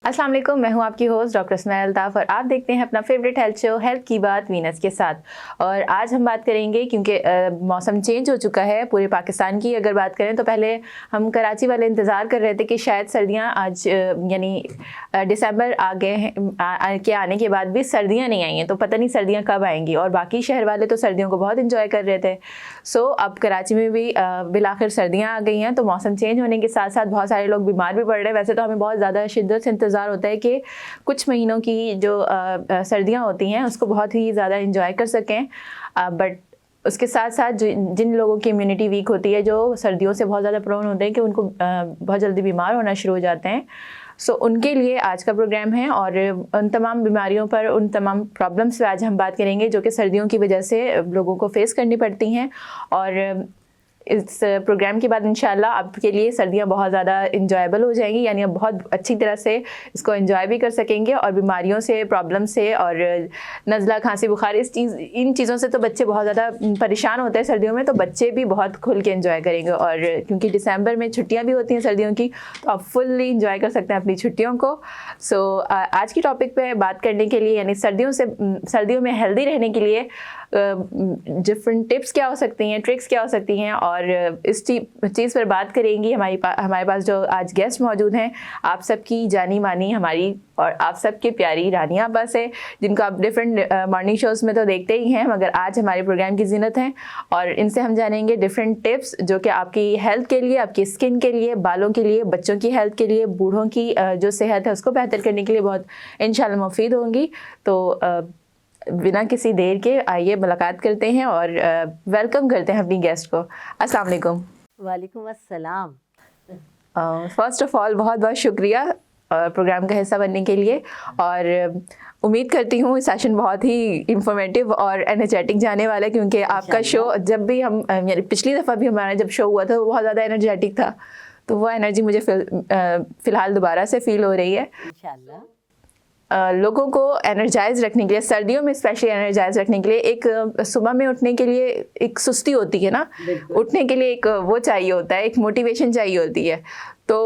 अस्सलाम वालेकुम, मैं हूं आपकी होस्ट डॉक्टर स्माइल अल्ताफ़ और आप देखते हैं अपना फेवरेट हेल्थ शो हेल्थ की बात वीनस के साथ। और आज हम बात करेंगे क्योंकि मौसम चेंज हो चुका है पूरे पाकिस्तान की। अगर बात करें तो पहले हम कराची वाले इंतज़ार कर रहे थे कि शायद सर्दियां आज यानी दिसंबर आ गए हैं के आने के बाद भी सर्दियाँ नहीं आई हैं, तो पता नहीं सर्दियाँ कब आएंगी। और बाकी शहर वाले तो सर्दियों को बहुत इंजॉय कर रहे थे। सो अब कराची में भी बिलाखिर सर्दियाँ आ गई हैं, तो मौसम चेंज होने के साथ साथ बहुत सारे लोग बीमार भी पड़ रहे हैं। वैसे तो हमें बहुत ज़्यादा शिद्दत से इंतज़ार होता है कि कुछ महीनों की जो सर्दियाँ होती हैं उसको बहुत ही ज़्यादा इंजॉय कर सकें, बट उसके साथ साथ जिन लोगों की इम्यूनिटी वीक होती है, जो सर्दियों से बहुत ज़्यादा प्रोन होते हैं कि उनको बहुत जल्दी बीमार होना शुरू हो जाते हैं, सो उनके लिए आज का प्रोग्राम है। और उन तमाम बीमारियों पर, उन तमाम प्रॉब्लम्स पे आज हम बात करेंगे जो कि सर्दियों की वजह से लोगों को फेस करनी पड़ती हैं। और इस प्रोग्राम के बाद इंशाल्लाह आपके लिए सर्दियां बहुत ज़्यादा इंजॉयबल हो जाएंगी, यानी आप बहुत अच्छी तरह से इसको एंजॉय भी कर सकेंगे। और बीमारियों से, प्रॉब्लम से और नज़ला, खांसी, बुखार, इन चीज़ों से तो बच्चे बहुत ज़्यादा परेशान होते हैं सर्दियों में, तो बच्चे भी बहुत खुल के एंजॉय करेंगे। और क्योंकि दिसंबर में छुट्टियाँ भी होती हैं सर्दियों की, तो आप फुल्ली इंजॉय कर सकते हैं अपनी छुट्टियों को। सो आज की टॉपिक पर बात करने के लिए, यानी सर्दियों में हेल्दी रहने के लिए डिफरेंट टिप्स क्या हो सकती हैं, ट्रिक्स क्या हो सकती हैं, और इस चीज़ पर बात करेंगी हमारे पास जो आज गेस्ट मौजूद हैं, आप सबकी जानी मानी हमारी और आप सबके प्यारी रानिया अब्बास है, जिनको आप डिफरेंट मॉर्निंग शोज़ में तो देखते ही हैं, मगर आज हमारे प्रोग्राम की ज़ीनत हैं। और इनसे हम जानेंगे डिफरेंट टिप्स जो कि आपकी हेल्थ के लिए, आपकी स्किन के लिए, बालों के लिए, बच्चों की हेल्थ के लिए, बूढ़ों की जो सेहत है उसको बेहतर करने के लिए बहुत इंशाल्लाह मुफीद होंगी। तो बिना किसी देर के आइए मुलाकात करते हैं और वेलकम करते हैं अपनी गेस्ट को। अस्सलाम वालेकुम। वालेकुम अस्सलाम। फर्स्ट ऑफ ऑल बहुत बहुत शुक्रिया प्रोग्राम का हिस्सा बनने के लिए। और उम्मीद करती हूँ इस सेशन बहुत ही इंफॉर्मेटिव और एनर्जेटिक जाने वाला है, क्योंकि आपका शो जब भी हम पिछली दफ़ा भी हमारा जब शो हुआ था वो बहुत ज़्यादा एनर्जेटिक था, तो वो एनर्जी मुझे फ़िलहाल दोबारा से फ़ील हो रही है। इंशाल्लाह लोगों को एनर्जाइज रखने के लिए, सर्दियों में स्पेशली एनर्जाइज रखने के लिए, एक सुबह में उठने के लिए एक सुस्ती होती है ना, उठने के लिए एक वो चाहिए होता है, एक मोटिवेशन चाहिए होती है। तो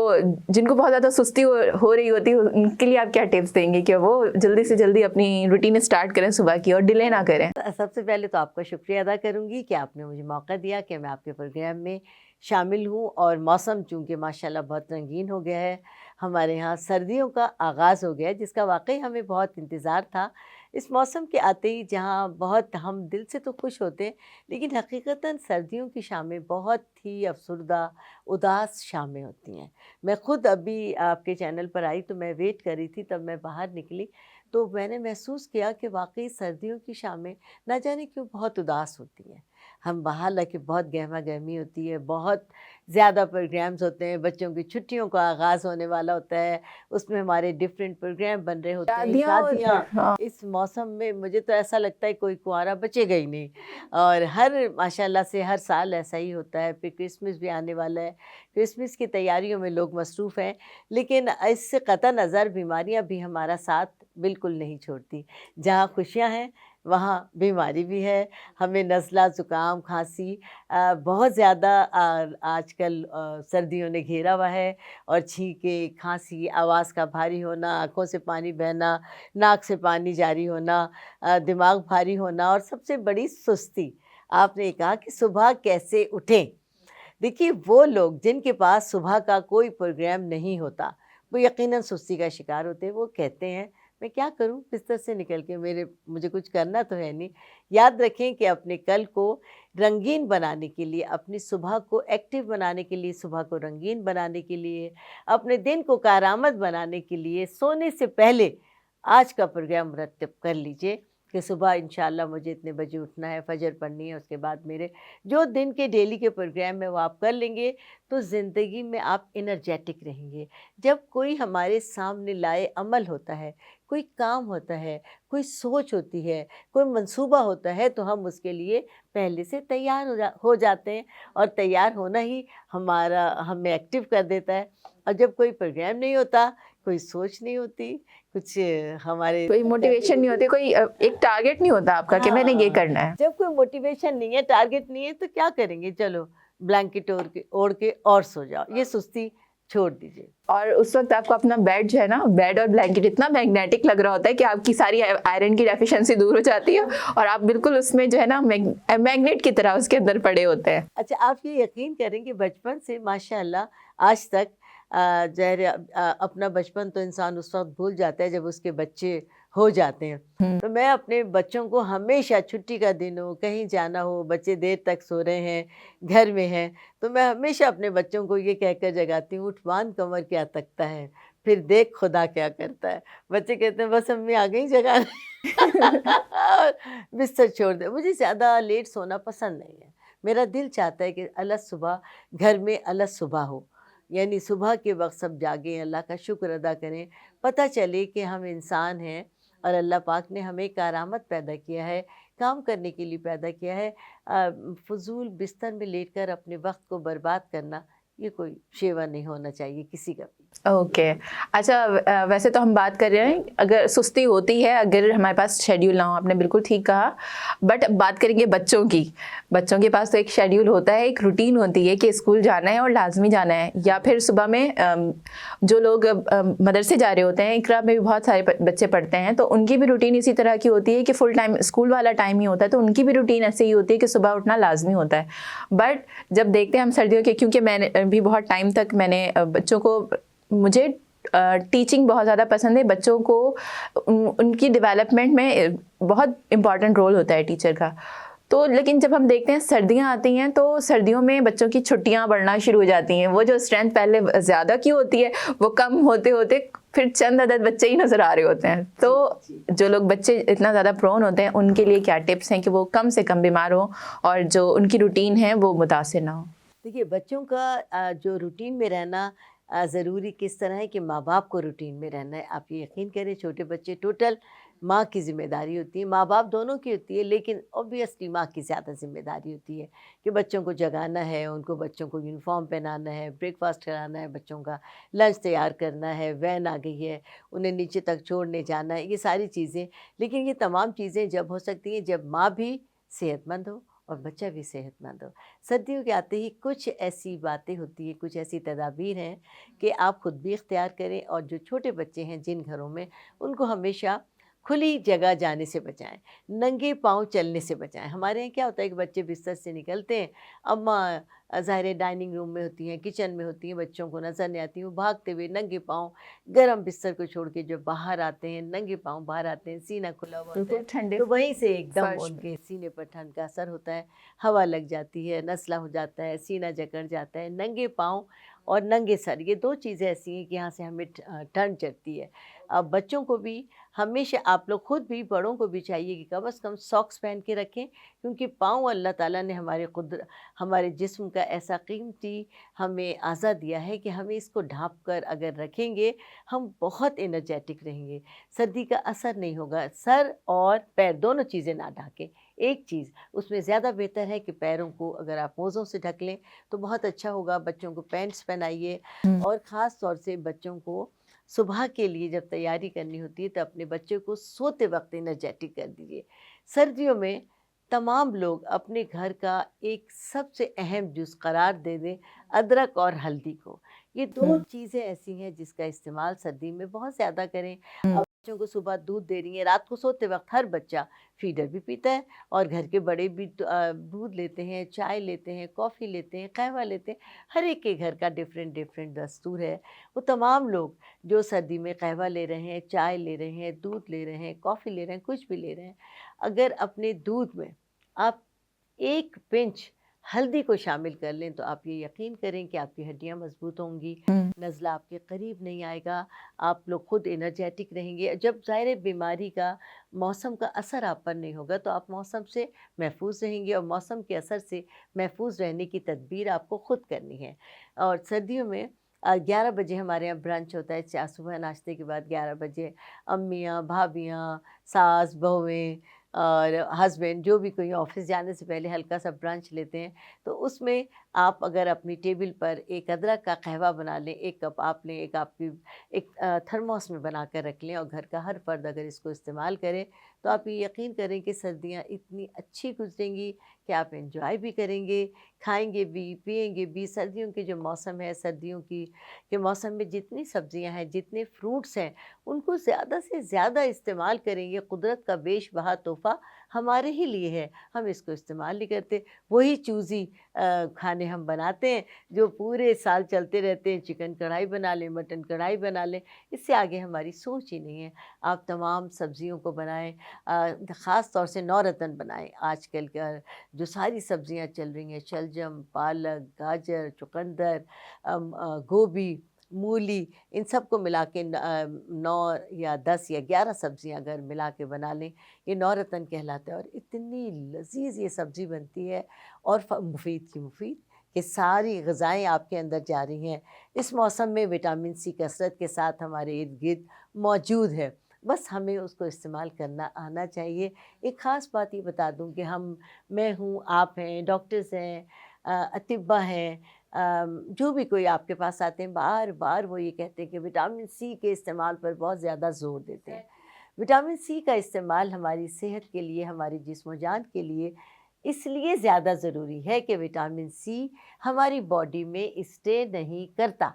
जिनको बहुत ज़्यादा सुस्ती हो रही होती है उनके लिए आप क्या टिप्स देंगे कि वो जल्दी से जल्दी अपनी रूटीन स्टार्ट करें सुबह की और डिले ना करें? सबसे पहले तो आपका शुक्रिया अदा करूंगी कि आपने मुझे मौका दिया कि मैं आपके प्रोग्राम में शामिल हूं। और मौसम चूँकि माशाल्लाह बहुत रंगीन हो गया है, हमारे यहाँ सर्दियों का आगाज़ हो गया है, जिसका वाकई हमें बहुत इंतज़ार था। इस मौसम के आते ही जहाँ बहुत हम दिल से तो खुश होते हैं, लेकिन हकीकतन सर्दियों की शामें बहुत ही अफसरदा, उदास शामें होती हैं। मैं ख़ुद अभी आपके चैनल पर आई तो मैं वेट कर रही थी, तब मैं बाहर निकली तो मैंने महसूस किया कि वाकई सर्दियों की शामें ना जाने क्यों बहुत उदास होती हैं। हम बाहर लगे, बहुत गहमा गहमी होती है, बहुत ज़्यादा प्रोग्राम्स होते हैं, बच्चों की छुट्टियों का आगाज़ होने वाला होता है, उसमें हमारे डिफरेंट प्रोग्राम बन रहे होते हैं, शादियाँ। हाँ। इस मौसम में मुझे तो ऐसा लगता है कोई कुंवारा बचेगा ही नहीं। और हर माशाल्लाह से हर साल ऐसा ही होता है। फिर क्रिसमस भी आने वाला है, क्रिसमस की तैयारियों में लोग मसरूफ़ हैं, लेकिन इससे क़तई नज़र बीमारियाँ भी हमारा साथ बिल्कुल नहीं छोड़ती। जहाँ खुशियाँ हैं वहाँ बीमारी भी है। हमें नज़ला, ज़ुकाम, खांसी बहुत ज़्यादा आजकल सर्दियों ने घेरा हुआ है। और छींके, खांसी, आवाज़ का भारी होना, आँखों से पानी बहना, नाक से पानी जारी होना, दिमाग भारी होना और सबसे बड़ी सुस्ती। आपने कहा कि सुबह कैसे उठें? देखिए, वो लोग जिनके पास सुबह का कोई प्रोग्राम नहीं होता, वो यकीनन सुस्ती का शिकार होते हैं। वो कहते हैं मैं क्या करूं, बिस्तर से निकल के मुझे कुछ करना तो है नहीं। याद रखें कि अपने कल को रंगीन बनाने के लिए, अपनी सुबह को एक्टिव बनाने के लिए, सुबह को रंगीन बनाने के लिए, अपने दिन को कारआमद बनाने के लिए सोने से पहले आज का प्रोग्राम मुरत्तब कर लीजिए कि सुबह इंशाल्लाह मुझे इतने बजे उठना है, फजर पढ़नी है, उसके बाद मेरे जो दिन के डेली के प्रोग्राम है वो आप कर लेंगे तो ज़िंदगी में आप एनर्जेटिक रहेंगे। जब कोई हमारे सामने लाए अमल होता है, कोई काम होता है, कोई सोच होती है, कोई मंसूबा होता है, तो हम उसके लिए पहले से तैयार हो जाते हैं। और तैयार होना ही हमें एक्टिव कर देता है। और जब कोई प्रोग्राम नहीं होता, कोई सोच नहीं होती, कुछ हमारे कोई मोटिवेशन नहीं होती, कोई एक टारगेट नहीं होता आपका कि मैंने ये करना है। जब कोई मोटिवेशन नहीं है, टारगेट नहीं है, तो क्या करेंगे? चलो ब्लैंकेट ओढ़ के और सो जाओ। ये सुस्ती छोड़ दीजिए। और उस वक्त आपको अपना बेड जो है ना, बेड और ब्लैंकेट इतना मैग्नेटिक लग रहा होता है कि आपकी सारी आयरन की डेफिशिएंसी दूर हो जाती है और आप बिल्कुल उसमें जो है ना मैग्नेट की तरह उसके अंदर पड़े होते हैं। अच्छा, आप ये यकीन करेंगे बचपन से माशाल्लाह आज तक अपना बचपन तो इंसान उस वक़्त भूल जाता है जब उसके बच्चे हो जाते हैं। हम्म। तो मैं अपने बच्चों को हमेशा छुट्टी का दिन हो, कहीं जाना हो, बच्चे देर तक सो रहे हैं, घर में हैं, तो मैं हमेशा अपने बच्चों को ये कहकर जगाती हूँ, उठ बाँध कमर क्या तकता है, फिर देख खुदा क्या करता है। बच्चे कहते हैं बस अम्मी आ गई जगाने और बिस्तर छोड़ दे। मुझे ज़्यादा लेट सोना पसंद नहीं है। मेरा दिल चाहता है कि अलस सुबह घर में अलस सुबह हो, यानी सुबह के वक्त सब जागें, अल्लाह का शुक्र अदा करें, पता चले कि हम इंसान हैं और अल्लाह पाक ने हमें करामत पैदा किया है, काम करने के लिए पैदा किया है। फ़ुज़ूल बिस्तर में लेटकर अपने वक्त को बर्बाद करना ये कोई शेवा नहीं होना चाहिए किसी का भी। ओके। अच्छा, वैसे तो हम बात कर रहे हैं अगर सुस्ती होती है, अगर हमारे पास शेड्यूल ना हो, आपने बिल्कुल ठीक कहा, बट बात करेंगे बच्चों की। बच्चों के पास तो एक शेड्यूल होता है, एक रूटीन होती है कि स्कूल जाना है और लाजमी जाना है, या फिर सुबह में जो लोग मदरसे जा रहे होते हैं, इकरा में भी बहुत सारे बच्चे पढ़ते हैं, तो उनकी भी रूटीन इसी तरह की होती है कि फुल टाइम स्कूल वाला टाइम ही होता है, तो उनकी भी रूटीन ऐसे ही होती है कि सुबह उठना लाजमी होता है। बट जब देखते हैं हम सर्दियों के, क्योंकि मैंने भी बहुत टाइम तक मैंने बच्चों को, मुझे टीचिंग बहुत ज़्यादा पसंद है, बच्चों को उनकी डेवलपमेंट में बहुत इम्पॉर्टेंट रोल होता है टीचर का। तो लेकिन जब हम देखते हैं सर्दियां आती हैं, तो सर्दियों में बच्चों की छुट्टियां बढ़ना शुरू हो जाती हैं, वो जो स्ट्रेंथ पहले ज़्यादा की होती है वो कम होते होते फिर चंद अदद बच्चे ही नज़र आ रहे होते हैं। तो जो लोग बच्चे इतना ज़्यादा प्रोन होते हैं उनके लिए क्या टिप्स हैं कि वो कम से कम बीमार हो और जो उनकी रूटीन है वो मुतासिर ना हो? देखिए, बच्चों का जो रूटीन में रहना ज़रूरी किस तरह है कि माँ बाप को रूटीन में रहना है। आप ये यकीन करें, छोटे बच्चे टोटल माँ की ज़िम्मेदारी होती है, माँ बाप दोनों की होती है, लेकिन ऑब्वियसली माँ की ज़्यादा ज़िम्मेदारी होती है कि बच्चों को जगाना है, उनको बच्चों को यूनिफॉर्म पहनाना है, ब्रेकफास्ट कराना है, बच्चों का लंच तैयार करना है, वैन आ गई है, उन्हें नीचे तक छोड़ने जाना है, ये सारी चीज़ें। लेकिन ये तमाम चीज़ें जब हो सकती हैं जब माँ भी सेहतमंद हो और बच्चा भी सेहतमंद हो। सर्दियों के आते ही कुछ ऐसी बातें होती हैं, कुछ ऐसी तदाबीर हैं कि आप खुद भी इख्तियार करें, और जो छोटे बच्चे हैं जिन घरों में, उनको हमेशा खुली जगह जाने से बचाएं, नंगे पाँव चलने से बचाएं। हमारे यहाँ क्या होता है कि बच्चे बिस्तर से निकलते हैं, अम्मा ज़ाहिर है डाइनिंग रूम में होती हैं, किचन में होती हैं, बच्चों को नज़र नहीं आती, वो भागते हुए नंगे पाँव गर्म बिस्तर को छोड़ के जब बाहर आते हैं, नंगे पाँव बाहर आते हैं, सीना खुला हुआ होता बिल्कुल है, ठंडे तो वहीं से एकदम फर्श में। उनके सीने पर ठंड का असर होता है, हवा लग जाती है, नज़ला हो जाता है, सीना जकड़ जाता है। नंगे पाँव और नंगे सर, ये 2 चीज़ें ऐसी हैं कि यहाँ से हमें ठंड चढ़ती है। अब बच्चों को भी हमेशा, आप लोग खुद भी, बड़ों को भी चाहिए कि कम से कम सॉक्स पहन के रखें, क्योंकि पाँव अल्लाह ताला ने हमारे जिस्म का ऐसा कीमती हमें अज़ा दिया है कि हमें इसको ढाँप कर अगर रखेंगे, हम बहुत एनर्जेटिक रहेंगे, सर्दी का असर नहीं होगा। सर और पैर दोनों चीज़ें ना ढाकें। एक चीज़ उसमें ज़्यादा बेहतर है कि पैरों को अगर आप मोज़ों से ढक लें तो बहुत अच्छा होगा। बच्चों को पैंट्स पहनाइए, और ख़ास तौर से बच्चों को सुबह के लिए जब तैयारी करनी होती है तो अपने बच्चे को सोते वक्त एनर्जेटिक कर दीजिए। सर्दियों में तमाम लोग अपने घर का एक सबसे अहम जुज़ करार दे दें अदरक और हल्दी को। ये 2 चीज़ें ऐसी हैं जिसका इस्तेमाल सर्दी में बहुत ज़्यादा करें। अब बच्चों को सुबह दूध दे रही हैं, रात को सोते वक्त हर बच्चा फीडर भी पीता है, और घर के बड़े भी दूध लेते हैं, चाय लेते हैं, कॉफ़ी लेते हैं, कहवा लेते हैं। हर एक के घर का डिफरेंट डिफरेंट दस्तूर है। वो तमाम लोग जो सर्दी में कहवा ले रहे हैं, चाय ले रहे हैं, दूध ले रहे हैं, कॉफ़ी ले रहे हैं, कुछ भी ले रहे हैं, अगर अपने दूध में आप 1 पिंच हल्दी को शामिल कर लें तो आप ये यकीन करें कि आपकी हड्डियाँ मज़बूत होंगी, नज़ला आपके करीब नहीं आएगा, आप लोग खुद एनर्जेटिक रहेंगे। जब ज़ाहिर बीमारी का, मौसम का असर आप पर नहीं होगा तो आप मौसम से महफूज रहेंगे, और मौसम के असर से महफूज रहने की तदबीर आपको खुद करनी है। और सर्दियों में 11 बजे हमारे यहाँ ब्रंच होता है, सुबह नाश्ते के बाद 11 बजे अम्मियाँ, भाभियाँ, सास, बहुएँ और हस्बैंड जो भी कोई ऑफ़िस जाने से पहले हल्का सा ब्रंच लेते हैं। तो उसमें आप अगर अपनी टेबल पर एक अदरक का कहवा बना लें, 1 कप आप लें, एक आपकी एक थर्मोस में बना कर रख लें, और घर का हर फ़र्द अगर इसको इस्तेमाल करे तो आप ये यकीन करें कि सर्दियाँ इतनी अच्छी गुजरेंगी कि आप एंजॉय भी करेंगे, खाएंगे भी, पिएंगे भी। सर्दियों के जो मौसम है, सर्दियों की के मौसम में जितनी सब्जियां हैं, जितने फ्रूट्स हैं, उनको ज़्यादा से ज़्यादा इस्तेमाल करेंगे। कुदरत का बेशबहा तोहफ़ा हमारे ही लिए है, हम इसको इस्तेमाल नहीं करते। वही चूज़ी खाने हम बनाते हैं जो पूरे साल चलते रहते हैं। चिकन कढ़ाई बना लें, मटन कढ़ाई बना लें, इससे आगे हमारी सोच ही नहीं है। आप तमाम सब्जियों को बनाएं, ख़ास तौर से नौरतन बनाएं। आजकल का जो सारी सब्जियां चल रही हैं, शलजम, पालक, गाजर, चुकंदर, गोभी, मूली, इन सब को मिला के 9 या 10 या 11 सब्जियां अगर मिला के बना लें, ये नौरतन कहलाता है। और इतनी लजीज ये सब्ज़ी बनती है और मुफीद की मुफीद कि सारी ग़िज़ाएँ आपके अंदर जा रही हैं। इस मौसम में विटामिन सी कसरत के साथ हमारे इर्द गिर्द मौजूद है, बस हमें उसको इस्तेमाल करना आना चाहिए। एक ख़ास बात ये बता दूं कि मैं हूँ, आप हैं, डॉक्टर्स हैं, अतिब्बा हैं, जो भी कोई आपके पास आते हैं, बार बार वो ये कहते हैं कि विटामिन सी के इस्तेमाल पर बहुत ज़्यादा ज़ोर देते हैं। विटामिन सी का इस्तेमाल हमारी सेहत के लिए, हमारी जिस्म जान के लिए इसलिए ज़्यादा ज़रूरी है कि विटामिन सी हमारी बॉडी में स्टे नहीं करता।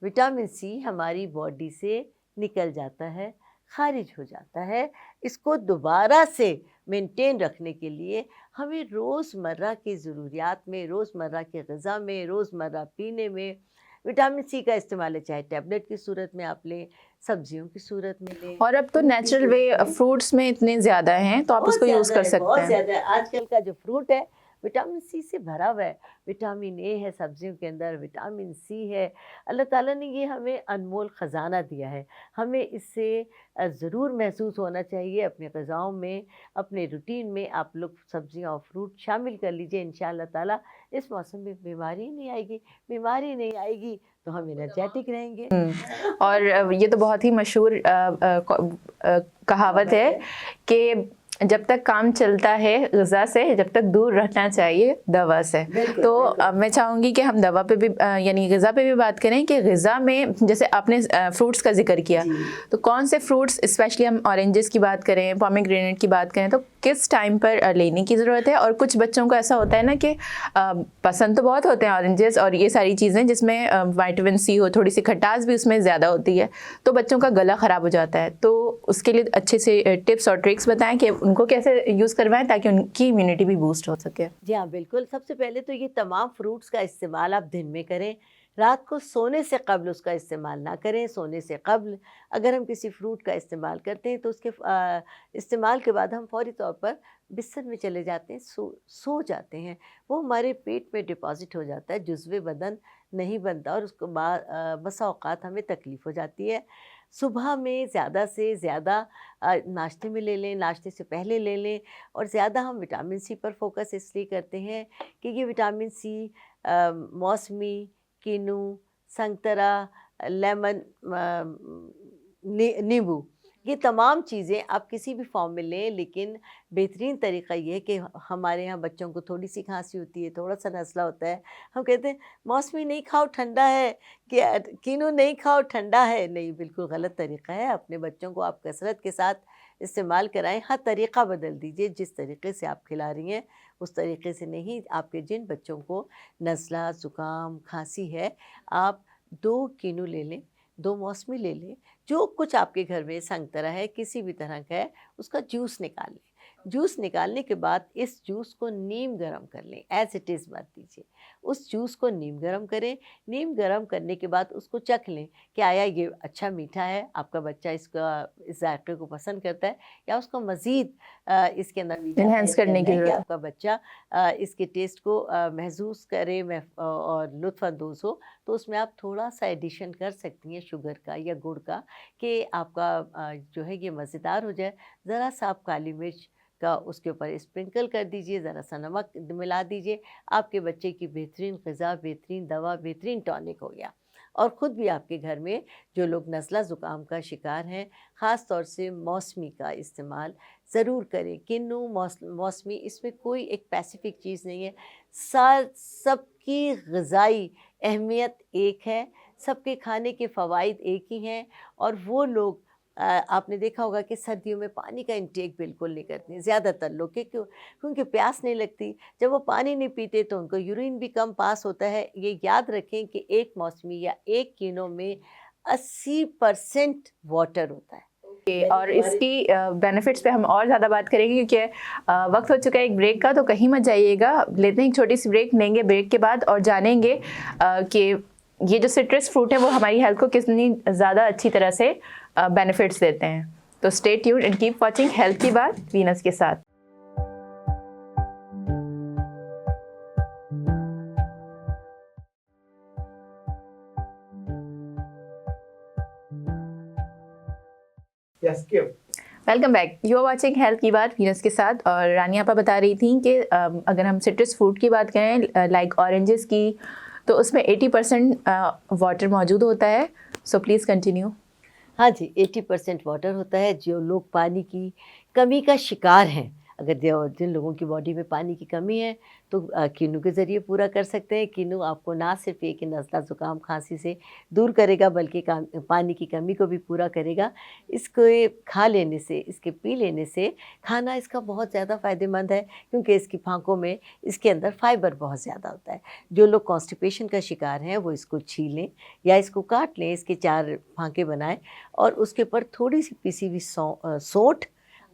विटामिन सी हमारी बॉडी से निकल जाता है, खारिज हो जाता है। इसको दोबारा से मेंटेन रखने के लिए हमें रोज़मर्रा की ज़रूरियात में, रोज़मर्रा की ग़िज़ा में, रोज़मर्रा पीने में विटामिन सी का इस्तेमाल है। चाहे टैबलेट की सूरत में आप लें, सब्जियों की सूरत में लें, और अब तो दूध की नेचुरल सूरत वे में। फ्रूट्स में इतने ज़्यादा हैं तो आप बहुत उसको यूज़ ज़्यादा कर है, सकते बहुत हैं। ज़्यादा है। आजकल का जो फ्रूट है विटामिन सी से भरा हुआ है। विटामिन ए है सब्जियों के अंदर, विटामिन सी है। अल्लाह ताला ने ये हमें अनमोल ख़जाना दिया है। हमें इससे ज़रूर महसूस होना चाहिए। अपनी ग़िज़ाओं में, अपने रूटीन में आप लोग सब्जियां और फ्रूट शामिल कर लीजिए। इंशाअल्लाह ताला इस मौसम में बीमारी नहीं आएगी। बीमारी नहीं आएगी तो हम एनर्जेटिक रहेंगे। और ये तो बहुत ही मशहूर कहावत है कि जब तक काम चलता है ग़िज़ा से, जब तक दूर रहना चाहिए दवा से। तो अब मैं चाहूँगी कि हम दवा पे भी यानी ग़िज़ा पे भी बात करें कि ग़िज़ा में जैसे आपने फ्रूट्स का जिक्र किया, तो कौन से फ्रूट्स, स्पेशली हम ऑरेंजेस की बात करें, पोमेग्रेनेट की बात करें, तो किस टाइम पर लेने की ज़रूरत है। और कुछ बच्चों को ऐसा होता है ना कि पसंद तो बहुत होते हैं ऑरेंजेस और ये सारी चीज़ें जिसमें विटामिन सी हो, थोड़ी सी खटास भी उसमें ज़्यादा होती है, तो बच्चों का गला ख़राब हो जाता है। तो उसके लिए अच्छे से टिप्स और ट्रिक्स बताएं कि उनको कैसे यूज़ करवाएं ताकि उनकी इम्यूनिटी भी बूस्ट हो सके। जी हाँ, बिल्कुल। सबसे पहले तो ये तमाम फ्रूट्स का इस्तेमाल आप दिन में करें, रात को सोने से कब्ल उसका इस्तेमाल ना करें। सोने से कब्ल अगर हम किसी फ्रूट का इस्तेमाल करते हैं तो उसके इस्तेमाल के बाद हम फ़ौरी तौर पर बिस्तर में चले जाते हैं, सो जाते हैं। वो हमारे पेट में डिपॉज़िट हो जाता है, जुज़्वे बदन नहीं बनता और उसको बसा औक़ात हमें तकलीफ़ हो जाती है। सुबह में ज़्यादा से ज़्यादा नाश्ते में ले लें, नाश्ते से पहले ले लें। और ज़्यादा हम विटामिन सी पर फ़ोकस इसलिए करते हैं कि ये विटामिन सी मौसमी, किन्नू, संतरा, लेमन, नींबू, ये तमाम चीज़ें आप किसी भी फॉर्म में लें। लेकिन बेहतरीन तरीक़ा ये है कि हमारे यहाँ बच्चों को थोड़ी सी खांसी होती है, थोड़ा सा नज़ला होता है, हम कहते हैं मौसमी नहीं खाओ ठंडा है, कि किन्नू नहीं खाओ ठंडा है। नहीं, बिल्कुल गलत तरीक़ा है। अपने बच्चों को आप कसरत के साथ इस्तेमाल कराएं। हाँ, तरीक़ा बदल दीजिए। जिस तरीक़े से आप खिला रही हैं उस तरीक़े से नहीं। आपके जिन बच्चों को नज़ला, ज़ुकाम, खांसी है, आप 2 किन्नू ले लें, 2 मौसमी ले लें, जो कुछ आपके घर में संतरा है, किसी भी तरह का है, उसका जूस निकाल लें। जूस निकालने के बाद इस जूस को नीम गरम कर लें, एज़ इट इज़ मत दीजिए। उस जूस को नीम गरम करें। नीम गरम करने के बाद उसको चख लें कि आया ये अच्छा मीठा है, आपका बच्चा इस जायके को पसंद करता है, या उसको मज़ीद इसके अंदर एनहांस करने की कि ज़रूरत है। आपका बच्चा इसके टेस्ट को महसूस करे और लुत्फ़अंदोज़ हो, तो उसमें आप थोड़ा-सा एडिशन कर सकती हैं शुगर का या गुड़ का, कि आपका जो है ये मज़ेदार हो जाए। ज़रा-सा आप काली मिर्च का उसके ऊपर स्प्रिंकल कर दीजिए, ज़रा-सा नमक मिला दीजिए। आपके बच्चे की बेहतरीन ग़िज़ा, बेहतरीन दवा, बेहतरीन टॉनिक हो गया। और ख़ुद भी आपके घर में जो लोग नज़ला ज़ुकाम का शिकार हैं, ख़ास तौर से मौसमी का इस्तेमाल ज़रूर करें। किन्नू, मौसमी, इसमें कोई एक स्पेसिफ़िक चीज़ नहीं है। सबकी ग़िज़ाई अहमियत एक है, सबके खाने के फ़वाइद एक ही हैं। और वो लोग आपने देखा होगा कि सर्दियों में पानी का इंटेक बिल्कुल नहीं करते हैं ज़्यादातर लोग क्योंकि प्यास नहीं लगती। जब वो पानी नहीं पीते तो उनको यूरिन भी कम पास होता है। ये याद रखें कि एक मौसमी या एक किलो में 80% वाटर होता है। और इसकी बेनिफिट्स पे हम और ज़्यादा बात करेंगे क्योंकि वक्त हो चुका है एक ब्रेक का, तो कहीं मत जाइएगा। लेते हैं एक छोटी सी ब्रेक, लेंगे ब्रेक के बाद और जानेंगे कि ये जो सिट्रस फ्रूट है वो हमारी हेल्थ को कितनी ज़्यादा अच्छी तरह से बेनिफिट्स देते हैं। तो stay tuned and keep watching health की बात वीनस के साथ। Yes, give. Welcome back. You are watching health की बात वीनस के साथ। और रानी आपा बता रही थी कि अगर हम सिट्रस फ्रूट की बात करें लाइक ऑरेंजेस की, तो उसमें 80% वाटर मौजूद होता है। So please continue. हाँ जी, 80% वाटर होता है। जो लोग पानी की कमी का शिकार हैं, अगर जिन लोगों की बॉडी में पानी की कमी है तो कीनू के ज़रिए पूरा कर सकते हैं। कीनू आपको ना सिर्फ ये कि नज़ला ज़ुकाम खांसी से दूर करेगा बल्कि पानी की कमी को भी पूरा करेगा। इसको खा लेने से, इसके पी लेने से, खाना इसका बहुत ज़्यादा फ़ायदेमंद है क्योंकि इसकी फांकों में इसके अंदर फाइबर बहुत ज़्यादा होता है। जो लोग कॉन्स्टिपेशन का शिकार हैं वो इसको छीलें या इसको काट लें, इसके 4 फांके बनाएं और उसके ऊपर थोड़ी सी पिसी हुई सौंठ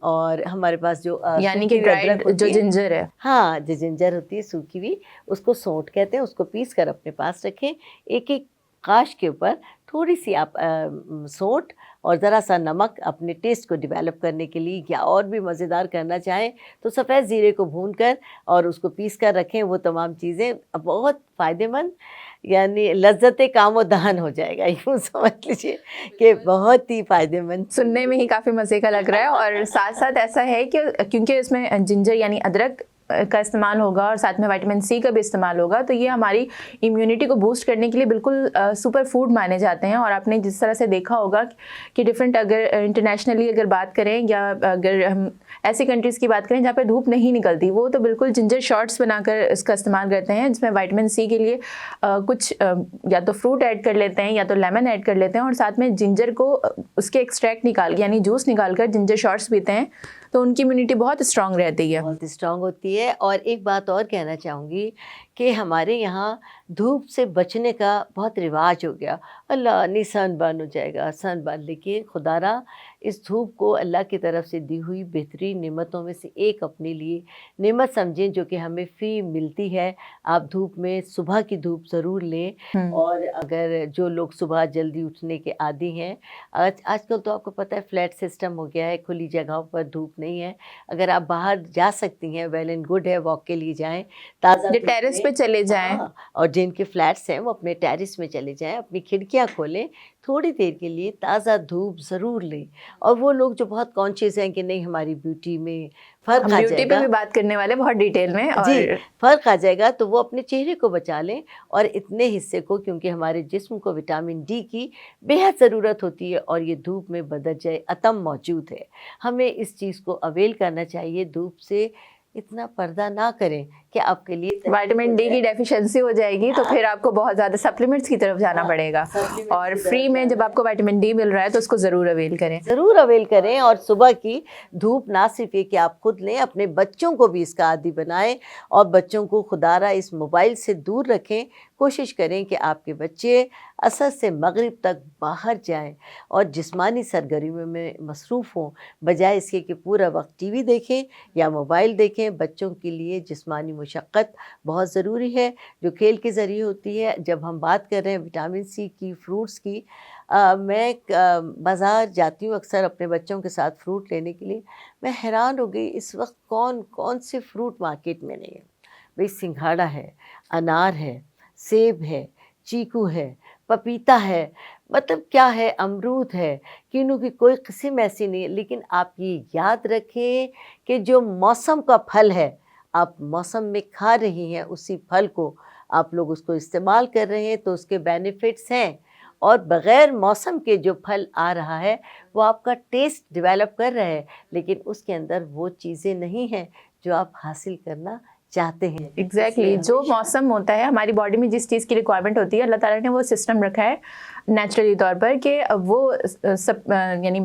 और हमारे पास जो यानी कि सूखी हुई अदरक ड्राइड होती जो है, जिंजर है, हाँ, जो जिंजर होती है सूखी हुई, उसको सौंठ कहते हैं। उसको पीस कर अपने पास रखें। एक एक काश के ऊपर थोड़ी सी आप सौंठ और ज़रा सा नमक अपने टेस्ट को डेवलप करने के लिए, या और भी मज़ेदार करना चाहें तो सफ़ेद ज़ीरे को भूनकर और उसको पीस कर रखें। वो तमाम चीज़ें बहुत फ़ायदेमंद, यानी लज्जत काम दहन हो जाएगा, यूँ समझ लीजिए कि बहुत ही फ़ायदेमंद। सुनने में ही काफ़ी मज़े का लग रहा है। और साथ साथ ऐसा है कि क्योंकि इसमें जिंजर यानी अदरक का इस्तेमाल होगा और साथ में विटामिन सी का भी इस्तेमाल होगा, तो ये हमारी इम्यूनिटी को बूस्ट करने के लिए बिल्कुल सुपर फूड माने जाते हैं। और आपने जिस तरह से देखा होगा कि डिफरेंट, अगर इंटरनेशनली अगर बात करें या अगर हम ऐसी कंट्रीज़ की बात करें जहाँ पे धूप नहीं निकलती, वो तो बिल्कुल जिंजर शॉट्स बनाकर इसका इस्तेमाल करते हैं, जिसमें विटामिन सी के लिए कुछ या तो फ्रूट ऐड कर लेते हैं या तो लेमन ऐड कर लेते हैं और साथ में जिंजर को उसके एक्सट्रैक्ट निकाल यानी जूस निकाल कर जिंजर शॉट्स पीते हैं, तो उनकी इम्यूनिटी बहुत स्ट्रांग रहती है। बहुत स्ट्रांग होती है। और एक बात और कहना चाहूँगी कि हमारे यहाँ धूप से बचने का बहुत रिवाज हो गया। अल्लाह नहीं सनबर्न हो जाएगा, सनबर्न, लेकिन खुदारा इस धूप को अल्लाह की तरफ से दी हुई बेहतरीन नेमतों में से एक अपने लिए नेमत समझें जो कि हमें फ्री मिलती है। आप धूप में सुबह की धूप ज़रूर लें। और अगर जो लोग सुबह जल्दी उठने के आदी हैं, आजकल तो आपको पता है फ्लैट सिस्टम हो गया है, खुली जगहों पर धूप नहीं है। अगर आप बाहर जा सकती हैं, वेल एंड गुड है, वॉक के लिए जाएं, ताज़ा टेरेस पे चले जाएं। हाँ, और जिनके फ्लैट्स हैं वो अपने टेरेस में चले जाएं, अपनी खिड़कियां खोलें, थोड़ी देर के लिए ताज़ा धूप ज़रूर लें। और वो लोग जो बहुत कॉन्शियस हैं कि नहीं हमारी ब्यूटी में फ़र्क हम आ ब्यूटी पे जाएगा, भी बात करने वाले बहुत डिटेल में, और जी, फ़र्क आ जाएगा, तो वो अपने चेहरे को बचा लें और इतने हिस्से को, क्योंकि हमारे जिस्म को विटामिन डी की बेहद ज़रूरत होती है और ये धूप में बदरजाए अतम मौजूद है। हमें इस चीज़ को अवेल करना चाहिए। धूप से इतना पर्दा ना करें कि आपके लिए विटामिन डी की डेफिशिएंसी हो जाएगी, तो फिर आपको बहुत ज़्यादा सप्लीमेंट्स की तरफ जाना पड़ेगा। और फ्री में जब आपको विटामिन डी मिल रहा है तो उसको ज़रूर अवेल करें। ज़रूर अवेल करें। और सुबह की धूप ना सिर्फ ये कि आप खुद लें, अपने बच्चों को भी इसका आदी बनाएं और बच्चों को खुदारा इस मोबाइल से दूर रखें। कोशिश करें कि आपके बच्चे असर से मगरिब तक बाहर जाएं और जिस्मानी सरगर्मियों में मसरूफ़ हों, बजाय इसके कि पूरा वक्त टीवी देखें या मोबाइल देखें। बच्चों के लिए जिस्मानी मुशक्क़त बहुत ज़रूरी है जो खेल के ज़रिए होती है। जब हम बात कर रहे हैं विटामिन सी की, फ्रूट्स की, मैं बाज़ार जाती हूँ अक्सर अपने बच्चों के साथ फ्रूट लेने के लिए। मैं हैरान हो गई इस वक्त कौन कौन से फ्रूट मार्केट में नहीं है। भाई सिंघाड़ा है, अनार है, सेब है, चीकू है, पपीता है, मतलब क्या है, अमरूद है, किन्नू की कोई किस्म ऐसी नहीं है। लेकिन आप ये याद रखें कि जो मौसम का फल है, आप मौसम में खा रही हैं, उसी फल को आप लोग उसको इस्तेमाल कर रहे हैं तो उसके बेनिफिट्स हैं। और बग़ैर मौसम के जो फल आ रहा है वो आपका टेस्ट डेवलप कर रहा है, लेकिन उसके अंदर वो चीज़ें नहीं हैं जो आप हासिल करना चाहते हैं। एग्जैक्टली जो मौसम होता है, हमारी बॉडी में जिस चीज़ की रिक्वायरमेंट होती है, अल्लाह ताला ने वो सिस्टम रखा है नेचुरली तौर पर कि वो सब यानी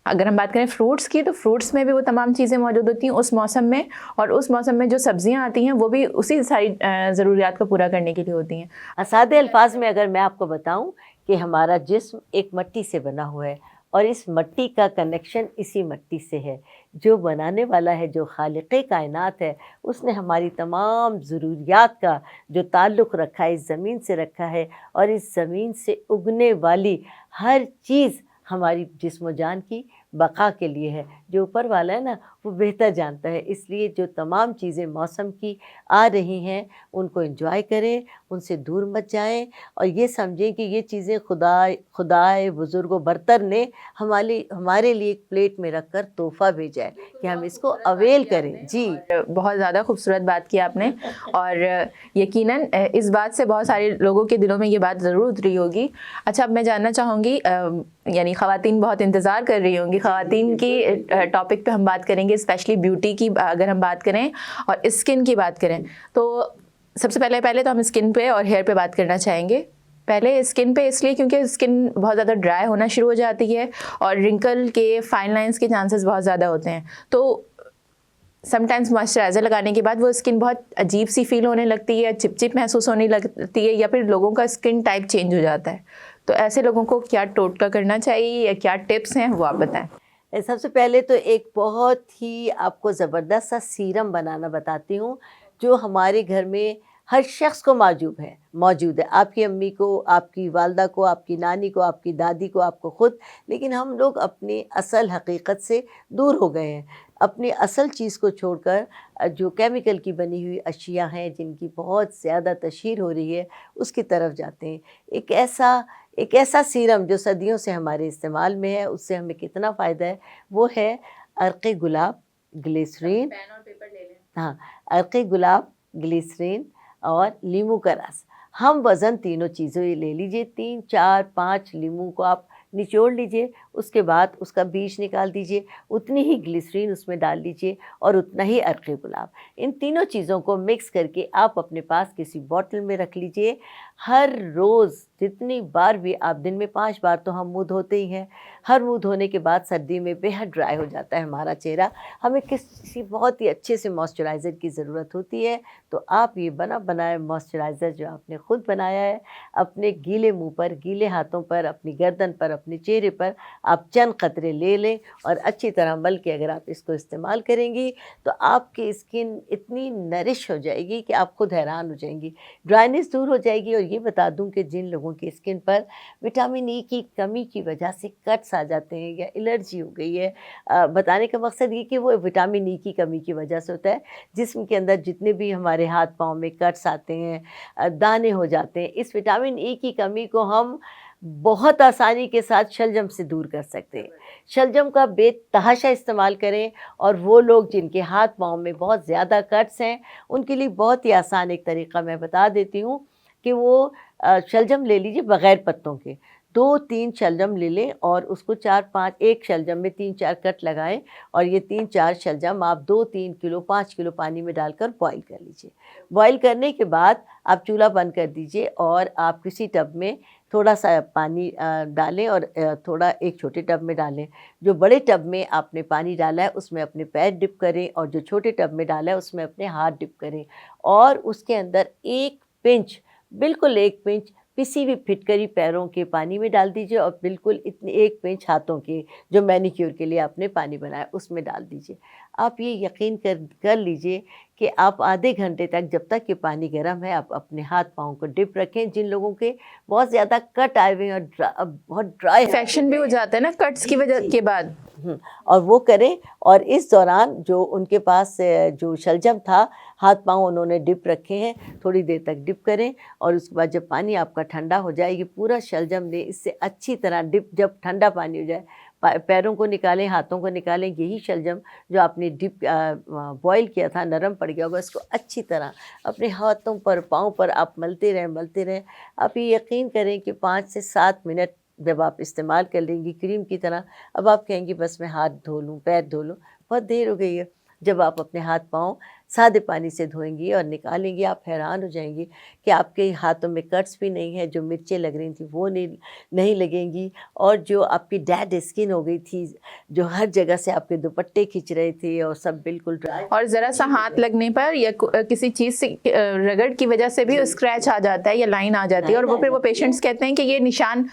अगर हम बात करें फ्रूट्स की, तो फ्रूट्स में भी वो तमाम चीज़ें मौजूद होती हैं उस मौसम में, और उस मौसम में जो सब्जियां आती हैं वो भी उसी सारी ज़रूरियात को पूरा करने के लिए होती हैं। सादे अल्फाज में अगर मैं आपको बताऊं कि हमारा जिस्म एक मिट्टी से बना हुआ है और इस मिट्टी का कनेक्शन इसी मिट्टी से है। जो बनाने वाला है, जो खालिक़े कायनात है, उसने हमारी तमाम ज़रूरियात का जो ताल्लुक़ रखा है इस ज़मीन से रखा है, और इस ज़मीन से उगने वाली हर चीज़ हमारी जिस्म जान की बका के लिए है। जो ऊपर वाला है ना, वो बेहतर जानता है। इसलिए जो तमाम चीज़ें मौसम की आ रही हैं उनको एंजॉय करें, उनसे दूर मत जाएं, और ये समझें कि ये चीज़ें खुदाए बुज़ुर्गो बरतर ने हमारे लिए एक प्लेट में रख कर तोहफ़ा भेजा है कि हम इसको अवेल करें। जी, बहुत ज़्यादा खूबसूरत बात की आपने, और यकीनन इस बात से बहुत सारे लोगों के दिलों में ये बात ज़रूर उतरी होगी। अच्छा, अब मैं जानना चाहूँगी, यानी ख़वातीन बहुत इंतज़ार कर रही होंगी, ख़वातीन की टॉपिक पे हम बात करेंगे, स्पेशली ब्यूटी की अगर हम बात करें और स्किन की बात करें, तो सबसे पहले तो हम स्किन पे और हेयर पे बात करना चाहेंगे। पहले स्किन पे इसलिए क्योंकि स्किन बहुत ज़्यादा ड्राई होना शुरू हो जाती है और रिंकल के, फाइन लाइंस के चांसेस बहुत ज़्यादा होते हैं। तो समटाइम्स मॉइस्चराइज़र लगाने के बाद वो स्किन बहुत अजीब सी फील होने लगती है, चिपचिप महसूस होने लगती है, या फिर लोगों का स्किन टाइप चेंज हो जाता है। तो ऐसे लोगों को क्या टोटका करना चाहिए या क्या टिप्स हैं, वो आप बताएं। सबसे पहले तो एक बहुत ही आपको ज़बरदस्त सा सीरम बनाना बताती हूँ, जो हमारे घर में हर शख्स को मौजूद है। आपकी अम्मी को, आपकी वालदा को, आपकी नानी को, आपकी दादी को, आपको ख़ुद। लेकिन हम लोग अपनी असल हकीकत से दूर हो गए हैं। अपनी असल चीज़ को छोड़कर जो केमिकल की बनी हुई अशिया हैं, जिनकी बहुत ज़्यादा तशहीर हो रही है, उसकी तरफ जाते हैं। एक ऐसा सीरम जो सदियों से हमारे इस्तेमाल में है, उससे हमें कितना फ़ायदा है, वो है अर्क़े गुलाब, ग्लिसरीन। पेन और पेपर ले लें। हाँ, अर्क़े गुलाब, ग्लिसरीन और लीमू का रस। हम वज़न तीनों चीज़ें ले लीजिए, 3, 4, 5 लीमू को आप निचोड़ लीजिए, उसके बाद उसका बीज निकाल दीजिए, उतनी ही ग्लिसरीन उसमें डाल लीजिए और उतना ही अर्क़े गुलाब। इन तीनों चीज़ों को मिक्स करके आप अपने पास किसी बॉटल में रख लीजिए। हर रोज़ जितनी बार भी आप, दिन में 5 बार तो हम मुँह धोते ही हैं। हर मुँह धोने के बाद सर्दी में बेहद ड्राई हो जाता है हमारा चेहरा, हमें किसी बहुत ही अच्छे से मॉइस्चराइज़र की ज़रूरत होती है। तो आप ये बना बनाया मॉइस्चराइज़र जो आपने ख़ुद बनाया है, अपने गीले मुँह पर, गीले हाथों पर, अपनी गर्दन पर, अपने चेहरे पर आप चंद क़तरे ले लें और अच्छी तरह मल के अगर आप इसको इस्तेमाल करेंगी तो आपकी स्किन इतनी नरिश हो जाएगी कि आप खुद हैरान हो जाएंगी। ड्राइनेस दूर हो जाएगी। और ये बता दूं कि जिन लोगों की स्किन पर विटामिन ई की कमी की वजह से कट्स आ जाते हैं या एलर्जी हो गई है, बताने का मकसद ये कि वो विटामिन ई की कमी की वजह से होता है। जिस्म के अंदर जितने भी हमारे हाथ पाँव में कट्स आते हैं, दाने हो जाते हैं, इस विटामिन ई की कमी को हम बहुत आसानी के साथ शलजम से दूर कर सकते हैं। शलजम का बेतहाशा इस्तेमाल करें। और वो लोग जिनके हाथ पाँव में बहुत ज़्यादा कट्स हैं, उनके लिए बहुत ही आसान एक तरीक़ा मैं बता देती हूँ कि वो शलजम ले लीजिए बग़ैर पत्तों के। 2-3 शलजम ले लें और उसको 4-5, एक शलजम में 3-4 कट लगाएं, और ये 3-4 शलजम आप 2-3 किलो, 5 किलो पानी में डालकर बॉईल कर लीजिए। बॉईल करने के बाद आप चूल्हा बंद कर दीजिए और आप किसी टब में थोड़ा सा पानी डालें और थोड़ा एक छोटे टब में डालें। जो बड़े टब में आपने पानी डाला है उसमें अपने पैर डिप करें, और जो छोटे टब में डाला है उसमें अपने हाथ डिप करें, और उसके अंदर 1 पिंच, बिल्कुल 1 पिंच पिसी हुई फिटकरी पैरों के पानी में डाल दीजिए, और बिल्कुल इतने 1 पिंच हाथों के जो मैनीक्योर के लिए आपने पानी बनाया उसमें डाल दीजिए। आप ये यकीन कर लीजिए कि आप आधे घंटे तक, जब तक ये पानी गर्म है, आप अपने हाथ पाँव को डिप रखें। जिन लोगों के बहुत ज़्यादा कट आए हुए हैं और बहुत ड्राई इन्फेक्शन भी हो जाता है ना कट्स की वजह के बाद, और वो करें। और इस दौरान जो उनके पास जो शलजम था, हाथ पाँव उन्होंने डिप रखे हैं, थोड़ी देर तक डिप करें, और उसके बाद जब पानी आपका ठंडा हो जाए, ये पूरा शलजम लें, इससे अच्छी तरह डिप, जब ठंडा पानी हो जाए पैरों को निकालें, हाथों को निकालें, यही शलजम जो आपने डिप बॉईल किया था, नरम पड़ गया होगा, इसको अच्छी तरह अपने हाथों पर, पाँव पर आप मलते रहें। आप ये यकीन करें कि 5 से 7 मिनट जब आप इस्तेमाल कर लेंगी क्रीम की तरह, अब आप कहेंगी बस मैं हाथ धो लूँ, पैर धो लूँ, बहुत देर हो गई है। जब आप अपने हाथ पाँव सादे पानी से धोएंगी और निकालेंगी, आप हैरान हो जाएंगी कि आपके हाथों में कट्स भी नहीं है, जो मिर्चें लग रही थी वो नहीं लगेंगी, और जो आपकी डेड स्किन हो गई थी, जो हर जगह से आपके दुपट्टे खिंच रहे थे और सब बिल्कुल ड्राई, और ज़रा सा हाथ लगने पर या किसी चीज़ से रगड़ की वजह से भी स्क्रैच आ जाता है या लाइन आ जाती है, और वो फिर वो पेशेंट्स कहते हैं कि ये निशान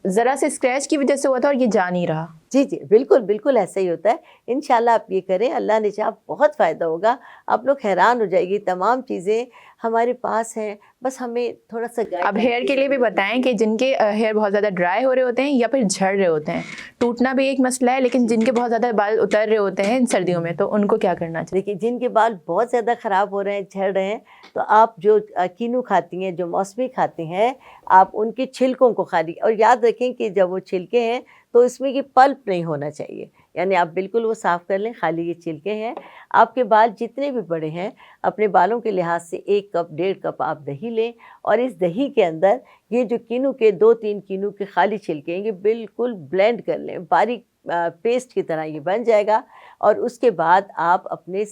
ज़रा से स्क्रैच की वजह से हुआ था और ये जा नहीं रहा। जी जी, बिल्कुल बिल्कुल ऐसा ही होता है। इंशाल्लाह आप ये करें, अल्लाह ने चाहा बहुत फ़ायदा होगा। आप लोग हैरान हो जाएगी, तमाम चीज़ें हमारे पास हैं, बस हमें थोड़ा सा अब हेयर के लिए भी बताएं कि जिनके हेयर बहुत ज़्यादा ड्राई हो रहे होते हैं या फिर झड़ रहे होते हैं, टूटना भी एक मसला है, लेकिन जिनके बहुत ज़्यादा बाल उतर रहे होते हैं इन सर्दियों में, तो उनको क्या करना चाहिए? देखिए, जिनके बाल बहुत ज़्यादा ख़राब हो रहे हैं, झड़ रहे हैं, तो आप जो कीनू खाती हैं, जो मौसमी खाती हैं, आप उनके छिलकों को खा ली, और याद रखें कि जब वो छिलके हैं तो इसमें कि पल्प नहीं होना चाहिए, यानी आप बिल्कुल वो साफ़ कर लें, खाली ये छिलके हैं। आपके बाल जितने भी बड़े हैं, अपने बालों के लिहाज से 1 कप 1.5 कप आप दही लें, और इस दही के अंदर ये जो कीनू के 2-3 कीनू के खाली छिलके हैं, ये बिल्कुल ब्लेंड कर लें, बारीक पेस्ट की तरह ये बन जाएगा। और उसके बाद आप अपने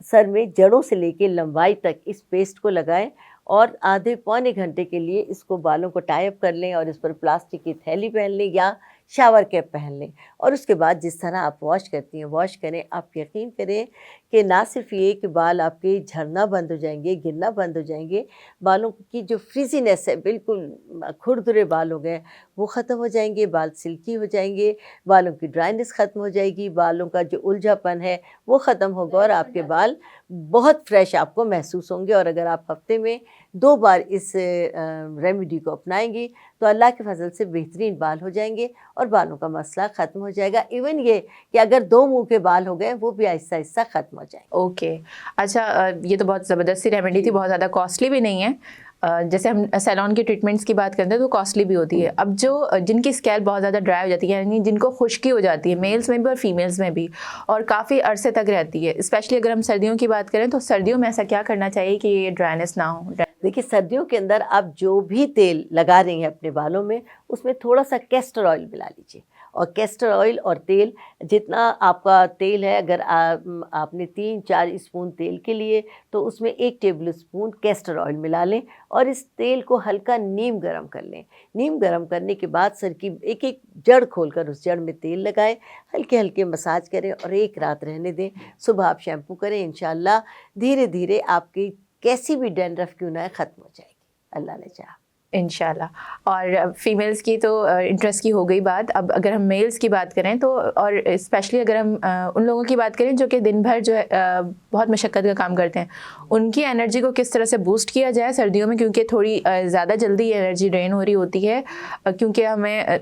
सर में जड़ों से लेके लंबाई तक इस पेस्ट को लगाएं, और आधे पौने घंटे के लिए इसको बालों को टाई अप कर लें, और इस पर प्लास्टिक की थैली पहन लें या शावर कैप पहन लें, और उसके बाद जिस तरह आप वॉश करती हैं वॉश करें। आप यकीन करें कि ना सिर्फ ये कि बाल आपके झड़ना बंद हो जाएंगे, गिरना बंद हो जाएंगे, बालों की जो फ्रीजीनेस है, बिल्कुल खुरदुरे बाल हो गए, वो ख़त्म हो जाएंगे, बाल सिल्की हो जाएंगे, बालों की ड्राइनेस ख़त्म हो जाएगी, बालों का जो उलझापन है वो ख़त्म होगा, और आपके बाल बहुत फ्रेश आपको महसूस होंगे। और अगर आप हफ्ते में 2 बार इस रेमेडी को अपनाएंगी तो अल्लाह के फजल से बेहतरीन बाल हो जाएंगे और बालों का मसला ख़त्म हो जाएगा। इवन ये कि अगर 2 मुंह के बाल हो गए वो भी आहिस्ता आहिस्ता ख़त्म हो जाएंगे। ओके, अच्छा, ये तो बहुत ज़बरदस्ती रेमेडी थी, बहुत ज़्यादा कॉस्टली भी नहीं है। जैसे हम सैलून के ट्रीटमेंट्स की बात करते हैं तो कॉस्टली भी होती है। अब जो जिनकी स्कैल्प बहुत ज़्यादा ड्राई हो जाती है, यानी जिनको खुश्की हो जाती है, मेल्स में भी और फीमेल्स में भी, और काफ़ी अरसे तक रहती है, स्पेशली अगर हम सर्दियों की बात करें तो सर्दियों में ऐसा क्या करना चाहिए कि ये ड्राइनेस ना हो? देखिए, सर्दियों के अंदर आप जो भी तेल लगा रही हैं अपने बालों में, उसमें थोड़ा सा कैस्टर ऑयल मिला लीजिए, और कैस्टर ऑयल और तेल, जितना आपका तेल है, अगर आपने 3-4 स्पून तेल के लिए, तो उसमें 1 टेबल स्पून कैस्टर ऑयल मिला लें, और इस तेल को हल्का नीम गरम कर लें। नीम गरम करने के बाद सर की एक-एक जड़ खोलकर उस जड़ में तेल लगाएं, हल्के हल्के मसाज करें और 1 रात रहने दें। सुबह आप शैम्पू करें, इंशाल्लाह धीरे धीरे आपकी कैसी भी डैंड्रफ क्यों ना है, ख़त्म हो जाएगी, अल्लाह ने चाहा। इंशाल्लाह। और फीमेल्स की तो इंटरेस्ट की हो गई बात। अब अगर हम मेल्स की बात करें तो, और स्पेशली अगर हम उन लोगों की बात करें जो कि दिन भर जो है बहुत मशक्क़त का काम करते हैं, उनकी एनर्जी को किस तरह से बूस्ट किया जाए सर्दियों में, क्योंकि थोड़ी ज़्यादा जल्दी एनर्जी ड्रेन हो रही होती है, क्योंकि हमें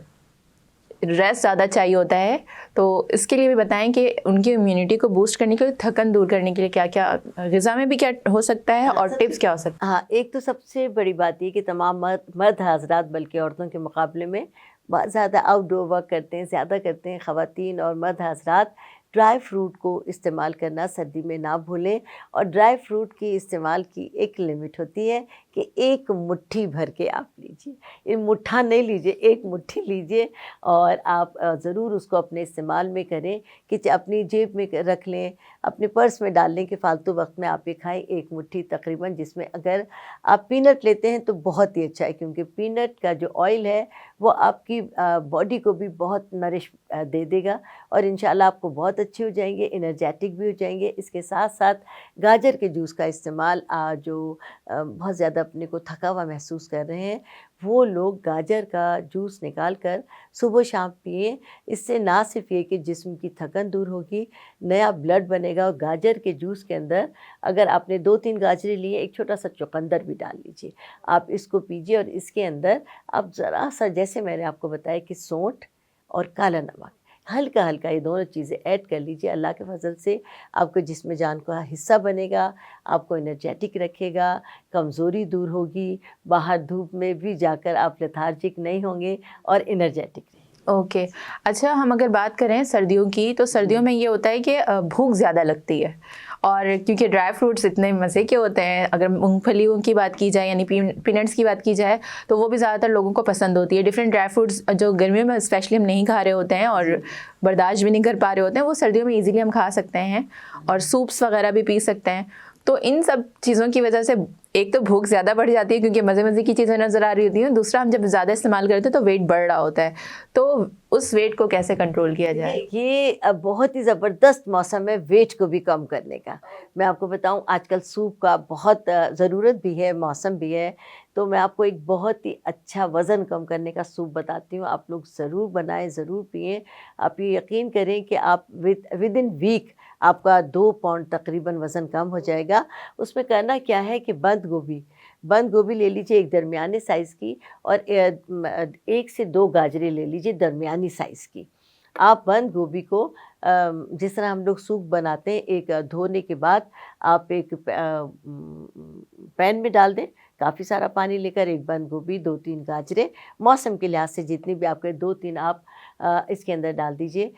रेस्ट ज़्यादा चाहिए होता है। तो इसके लिए भी बताएं कि उनकी इम्यूनिटी को बूस्ट करने के लिए, थकन दूर करने के लिए क्या क्या ग़िज़ा में भी क्या हो सकता है, और टिप्स क्या हो सकता है? हाँ, एक तो सबसे बड़ी बात ये कि तमाम मर्द हजरात बल्कि औरतों के मुकाबले में बहुत ज़्यादा आउटडोर वर्क करते हैं, ज़्यादा करते हैं ख़वातीन और मर्द हजरात। ड्राई फ्रूट को इस्तेमाल करना सर्दी में ना भूलें, और ड्राई फ्रूट की इस्तेमाल की एक लिमिट होती है कि 1 मुट्ठी भर के आप लीजिए, ये मुट्ठा नहीं लीजिए, 1 मुट्ठी लीजिए, और आप ज़रूर उसको अपने इस्तेमाल में करें कि अपनी जेब में रख लें, अपने पर्स में डाल लें कि फ़ालतू वक्त में आप ये खाएँ 1 मुट्ठी तकरीबन, जिसमें अगर आप पीनट लेते हैं तो बहुत ही अच्छा है, क्योंकि पीनट का जो ऑयल है वो आपकी बॉडी को भी बहुत नरिश दे देगा, और इंशाल्लाह आपको बहुत अच्छे हो जाएंगे, एनर्जेटिक भी हो जाएंगे। इसके साथ साथ गाजर के जूस का इस्तेमाल, जो बहुत ज़्यादा अपने को थका हुआ महसूस कर रहे हैं, वो लोग गाजर का जूस निकाल कर सुबह शाम पिएं। इससे ना सिर्फ ये कि जिस्म की थकन दूर होगी, नया ब्लड बनेगा, और गाजर के जूस के अंदर अगर आपने 2-3 गाजरें लिए, एक छोटा सा चुकंदर भी डाल लीजिए, आप इसको पीजिए, और इसके अंदर आप ज़रा सा, जैसे मैंने आपको बताया कि सौंठ और काला नमक, हल्का हल्का ये दोनों चीज़ें ऐड कर लीजिए। अल्लाह के फजल से आपको जिस्म जान का हिस्सा बनेगा, आपको एनर्जेटिक रखेगा, कमज़ोरी दूर होगी, बाहर धूप में भी जाकर आप लेथार्जिक नहीं होंगे और एनर्जेटिक रहेंगे। ओके, अच्छा, हम अगर बात करें सर्दियों की, तो सर्दियों में ये होता है कि भूख ज़्यादा लगती है, और क्योंकि ड्राई फ्रूट्स इतने मज़े के होते हैं, अगर मूंगफलियों की बात की जाए यानी पीनट्स की बात की जाए तो वो भी ज़्यादातर लोगों को पसंद होती है। डिफरेंट ड्राई फ्रूट्स जो गर्मियों में स्पेशली हम नहीं खा रहे होते हैं और बर्दाश्त भी नहीं कर पा रहे होते हैं, वो सर्दियों में ईजिली हम खा सकते हैं और सूप्स वगैरह भी पी सकते हैं। तो इन सब चीज़ों की वजह से एक तो भूख ज़्यादा बढ़ जाती है क्योंकि मज़े मज़े की चीज़ें नज़र आ रही होती हैं, दूसरा हम जब ज़्यादा इस्तेमाल करते हैं तो वेट बढ़ रहा होता है। तो उस वेट को कैसे कंट्रोल किया जाए? ये अब बहुत ही ज़बरदस्त मौसम है वेट को भी कम करने का। मैं आपको बताऊं, आजकल सूप का बहुत ज़रूरत भी है, मौसम भी है। तो मैं आपको एक बहुत ही अच्छा वज़न कम करने का सूप बताती हूँ। आप लोग ज़रूर बनाएं, ज़रूर पिएं। आप ये यकीन करें कि आप विद इन वीक आपका 2 पाउंड तकरीबन वज़न कम हो जाएगा। उसमें करना क्या है कि बंद गोभी ले लीजिए एक दरमियाने साइज़ की, और 1 से 2 गाजरें ले लीजिए दरमियानी साइज़ की। आप बंद गोभी को जिस तरह हम लोग सूप बनाते हैं, एक धोने के बाद आप एक पैन में डाल दें, काफ़ी सारा पानी लेकर एक बंद गोभी, 2-3 गाजरें, मौसम के लिहाज से जितनी भी आपके 2-3 आप इसके अंदर डाल दीजिए।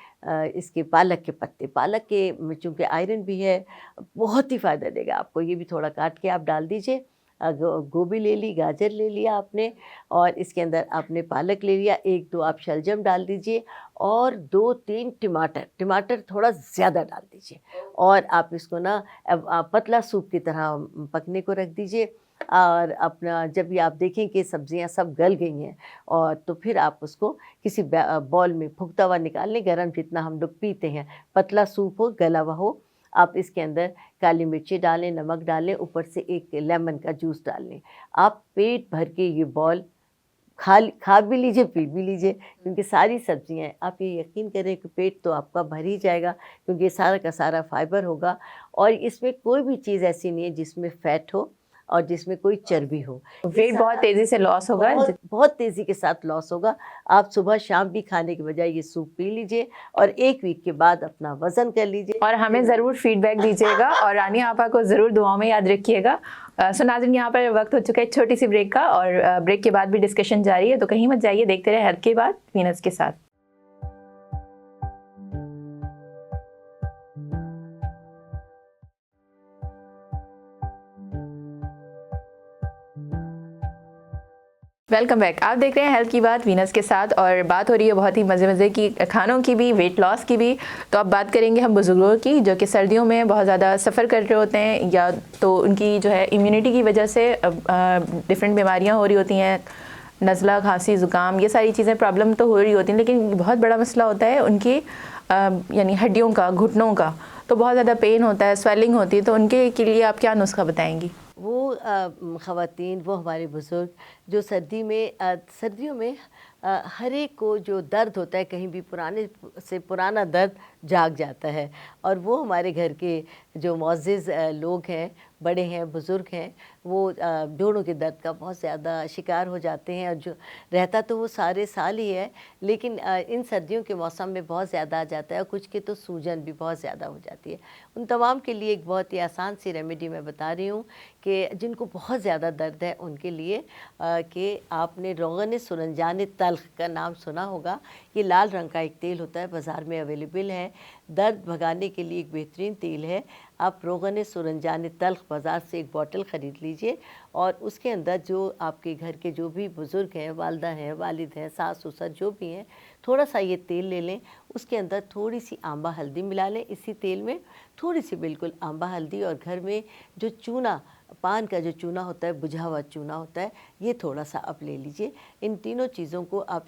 इसके पालक के पत्ते, पालक के में चूँकि आयरन भी है, बहुत ही फ़ायदा देगा आपको। ये भी थोड़ा काट के आप डाल दीजिए। गोभी ले ली, गाजर ले लिया आपने, और इसके अंदर आपने पालक ले लिया, 1-2 आप शलजम डाल दीजिए, और 2-3 टमाटर थोड़ा ज़्यादा डाल दीजिए, और आप इसको ना अब आप पतला सूप की तरह पकने को रख दीजिए। और अपना जब भी आप देखें कि सब्जियां सब गल गई हैं, और तो फिर आप उसको किसी बॉल में फूंकता हुआ निकाल लें, गरम जितना हम लोग पीते हैं, पतला सूप हो, गला हुआ हो। आप इसके अंदर काली मिर्ची डालें, नमक डालें, ऊपर से एक लेमन का जूस डाल लें। आप पेट भर के ये बॉल खा भी लीजिए, पी भी लीजिए, क्योंकि सारी सब्जियां हैं। आप ये यकीन करें कि पेट तो आपका भर ही जाएगा, क्योंकि सारा का सारा फाइबर होगा, और इसमें कोई भी चीज़ ऐसी नहीं है जिसमें फ़ैट हो और जिसमें कोई चर्बी हो। वेट बहुत तेज़ी से लॉस होगा। बहुत तेज़ी के साथ लॉस होगा। आप सुबह शाम भी खाने के बजाय ये सूप पी लीजिए, और 1 वीक के बाद अपना वज़न कर लीजिए, और हमें ज़रूर फीडबैक दीजिएगा, और रानिया आपा को ज़रूर दुआओं में याद रखिएगा। सो नाज़रीन, यहाँ पर वक्त हो चुका है छोटी सी ब्रेक का, और ब्रेक के बाद भी डिस्कशन जारी है, तो कहीं मत जाइए, देखते रहे हेल्थ के बाद वीनस के साथ। Welcome back. आप देख रहे हैं हेल्थ की बात वीनस के साथ, और बात हो रही है बहुत ही मज़े की खानों की भी, वेट लॉस की भी। तो अब बात करेंगे हम बुज़ुर्गों की, जो कि सर्दियों में बहुत ज़्यादा सफ़र कर रहे होते हैं, या तो उनकी जो है इम्यूनिटी की वजह से डिफरेंट बीमारियां हो रही होती हैं, नज़ला, खांसी, ज़ुकाम, ये सारी चीज़ें प्रॉब्लम तो हो रही होती हैं, लेकिन बहुत बड़ा मसला होता है उनकी यानी हड्डियों का, घुटनों का। तो बहुत ज़्यादा पेन होता है, स्वेलिंग होती है, तो उनके के लिए आप क्या नुस्खा बताएंगी? वो ख़वातीन, वो हमारे बुज़ुर्ग जो सर्दियों में हर एक को जो दर्द होता है, कहीं भी पुराने से पुराना दर्द जाग जाता है, और वो हमारे घर के जो मुअज़्ज़िज़ लोग हैं, बड़े हैं, बुज़ुर्ग हैं, वो जोड़ों के दर्द का बहुत ज़्यादा शिकार हो जाते हैं। और जो रहता तो वो सारे साल ही है, लेकिन इन सर्दियों के मौसम में बहुत ज़्यादा आ जाता है, और कुछ के तो सूजन भी बहुत ज़्यादा हो जाती है। उन तमाम के लिए एक बहुत ही आसान सी रेमेडी मैं बता रही हूँ, कि जिनको बहुत ज़्यादा दर्द है उनके लिए कि आपने रोगन सुरंजान तल्ख का नाम सुना होगा। ये लाल रंग का एक तेल होता है, बाज़ार में अवेलेबल है, दर्द भगाने के लिए एक बेहतरीन तेल है। आप रोगन सुरंजान तल्ख बाज़ार से एक बॉटल ख़रीद लीजिए, और उसके अंदर जो आपके घर के जो भी बुज़ुर्ग हैं, वालदा हैं, वालिद हैं, सास ससुर जो भी हैं, थोड़ा सा ये तेल ले लें, उसके अंदर थोड़ी सी आंबा हल्दी मिला लें। इसी तेल में थोड़ी सी बिल्कुल आंबा हल्दी, और घर में जो चूना, पान का जो चूना होता है, बुझा हुआ चूना होता है, ये थोड़ा सा आप ले लीजिए। इन तीनों चीज़ों को आप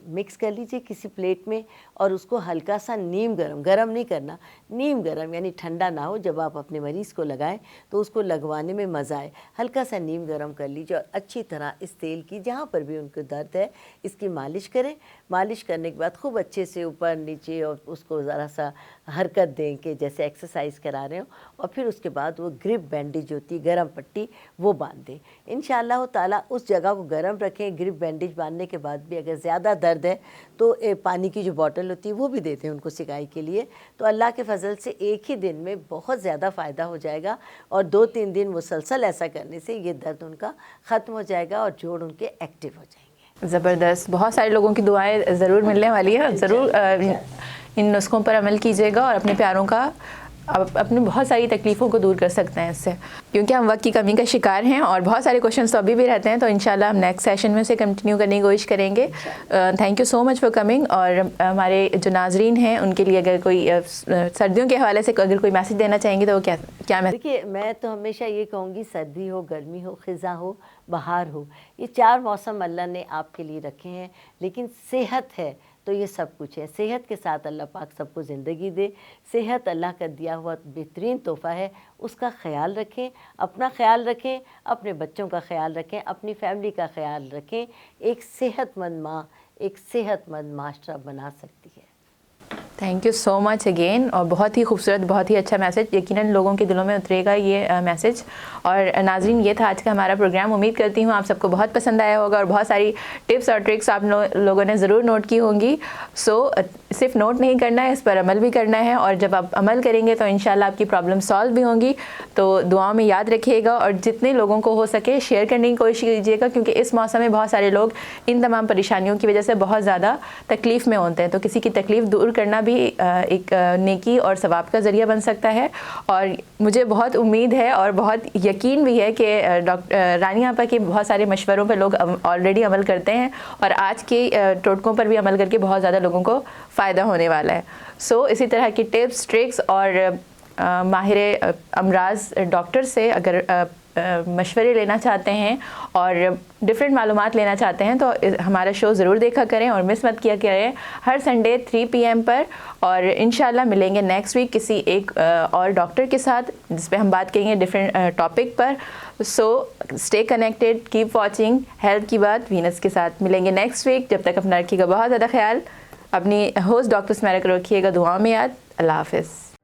मिक्स कर लीजिए किसी प्लेट में, और उसको हल्का सा नीम गरम नहीं करना, नीम गरम यानी ठंडा ना हो। जब आप अपने मरीज़ को लगाएं तो उसको लगवाने में मज़ा आए, हल्का सा नीम गरम कर लीजिए, और अच्छी तरह इस तेल की जहाँ पर भी उनको दर्द है इसकी मालिश करें। मालिश करने के बाद खूब अच्छे से ऊपर नीचे, और उसको ज़रा सा हरकत दें कि जैसे एक्सरसाइज करा रहे हो, और फिर उसके बाद वो ग्रिप बैंडेज होती है, गरम पट्टी, वो बांध दें। इंशाअल्लाह ताला उस जगह को गरम रखें। ग्रिप बैंडेज बांधने के बाद भी अगर ज़्यादा दर्द है तो पानी की जो बॉटल होती है वो भी देते हैं उनको सिकाई के लिए। तो अल्लाह के फजल से एक ही दिन में बहुत ज़्यादा फ़ायदा हो जाएगा, और 2-3 दिन मुसलसल ऐसा करने से ये दर्द उनका ख़त्म हो जाएगा, और जोड़ उनके एक्टिव हो जाएंगे। ज़बरदस्त, बहुत सारे लोगों की दुआएं ज़रूर मिलने वाली है। ज़रूर इन नुस्खों पर अमल कीजिएगा, और अपने प्यारों का आप अपनी बहुत सारी तकलीफ़ों को दूर कर सकते हैं इससे, क्योंकि हम वक्त की कमी का शिकार हैं और बहुत सारे क्वेश्चंस तो अभी भी रहते हैं, तो इंशाल्लाह हम नेक्स्ट सेशन में से कंटिन्यू करने की कोशिश करेंगे। Thank you so much for coming. और हमारे जो नाजरीन हैं उनके लिए अगर कोई सर्दियों के हवाले से अगर कोई मैसेज देना चाहेंगे तो वो क्या मैसेज? देखिए, मैं तो हमेशा ये कहूँगी, सर्दी हो, गर्मी हो, ख़िज़ा हो, बहार हो, ये 4 मौसम अल्लाह ने आपके लिए रखे हैं। लेकिन सेहत है तो ये सब कुछ है। सेहत के साथ अल्लाह पाक सबको ज़िंदगी दे। सेहत अल्लाह का दिया हुआ बेहतरीन तोहफ़ा है, उसका ख़याल रखें, अपना ख़याल रखें, अपने बच्चों का ख़याल रखें, अपनी फैमिली का ख़याल रखें। एक सेहतमंद माँ एक सेहतमंद माशरा बना सकती है। Thank you so much again. और बहुत ही खूबसूरत, बहुत ही अच्छा मैसेज, यकीनन लोगों के दिलों में उतरेगा ये मैसेज। और नाज़रीन, ये था आज का हमारा प्रोग्राम। उम्मीद करती हूँ आप सबको बहुत पसंद आया होगा और बहुत सारी टिप्स और ट्रिक्स आप लोगों ने ज़रूर नोट की होंगी। सिर्फ नोट नहीं करना है, इस पर अमल भी करना है। और जब आप अमल करेंगे तो इंशाल्लाह आपकी प्रॉब्लम सॉल्व भी होंगी। तो दुआओं में याद रखिएगा और जितने लोगों को हो सके शेयर करने की कोशिश कीजिएगा, क्योंकि इस मौसम में बहुत सारे लोग इन तमाम परेशानियों की वजह से बहुत ज़्यादा तकलीफ़ में होते हैं। तो किसी की तकलीफ़ दूर करना भी एक नेकी और सवाब का ज़रिया बन सकता है। और मुझे बहुत उम्मीद है और बहुत यकीन भी है कि डॉक्टर रानिया आपा के बहुत सारे मशवरों पर लोग ऑलरेडी अमल करते हैं और आज के टोटकों पर भी अमल करके बहुत ज़्यादा लोगों को फ़ायदा होने वाला है। इसी तरह की टिप्स, ट्रिक्स और माहिर अमराज डॉक्टर से अगर मशवरे लेना चाहते हैं और डिफरेंट मालूमात लेना चाहते हैं तो हमारा शो ज़रूर देखा करें और मिस मत किया करें हर संडे 3 PM पर। और इंशाल्लाह मिलेंगे नेक्स्ट वीक किसी एक और डॉक्टर के साथ, जिस पे हम बात करेंगे डिफरेंट टॉपिक पर। Stay connected, keep watching health की बात वीनस के साथ। मिलेंगे नेक्स्ट वीक, जब तक अपना रखिएगा बहुत ज़्यादा ख्याल। अपनी होस्ट डॉक्टर स्मैरा को रखिएगा दुआओं में याद। अल्लाह हाफ़िज़।